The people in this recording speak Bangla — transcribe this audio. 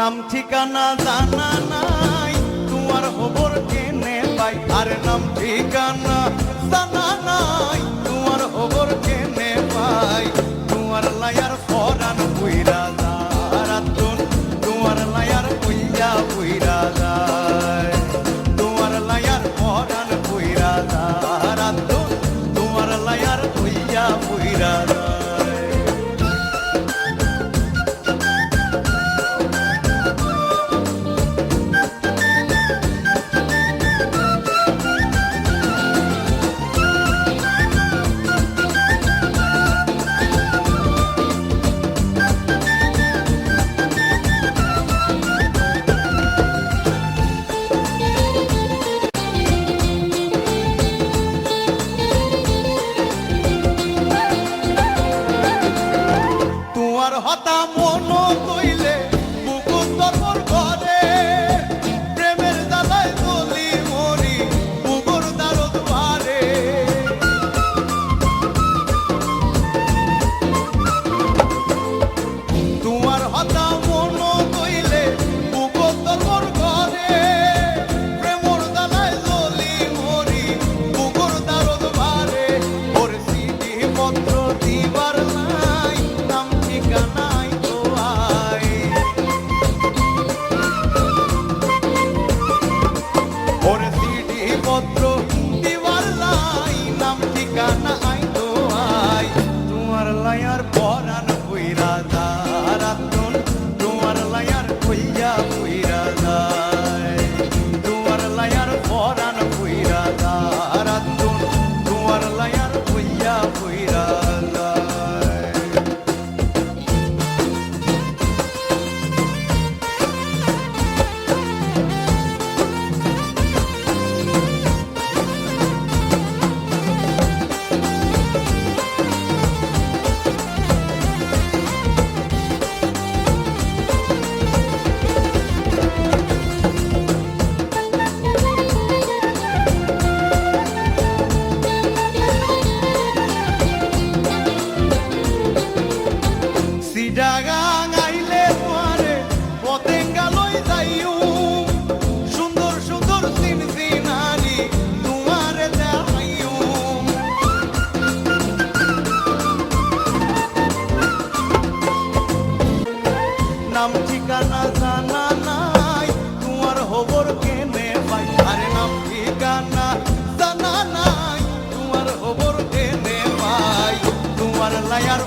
নাম ঠিকানা জানা নাই, তোমার খবর কেনে পাই। আর নাম ঠিকানা জানা নাই, তোমার খবর কেনে পাই। তোমার লায়ার ফরান পুইরা যারাতুন, তোমার লায়ার পুইয়া পুইরা যায়। তোমার লায়ার ফরান পুইরা যারাতুন, তোমার লায়ার পুইয়া পুইরা যায়। হতা মন কইলে বুকুর তরবর করে, প্রেমের জ্বালায় গলি মরি বুকুর দারদ বারে। তোমার হতা মন কইলে বুকুর তরবর করে, প্রেমের জ্বালায় গলি মরি বুকুর দারদ বারে। ওর সিটি পত্র দিবার নাই, নাম ঠিকানা পত্র দিবার লাই, নাম ঠিকানা আইতো আই। তোমার লায়ার পরান পুইরা যারাতুন, তোমার লায়ার পুইয়া পুইরা যায়। তোমার লায়ার পরান পুইরা যারাতুন, তোমার লায়ার পুইয়া পুইরা যায়। সিডাগাং আইলে তোমারে পতেঙ্গা লই যাইও, সুন্দর সুন্দর সিনসিনারি তোমারে দেখাইও। নাম ঠিকানা জানা নাই, তোমার খবর কেনে পাই। আরে নাম ঠিকানা জানা নাই, তোমার খবর কেনে পাই। তোমার লায়ার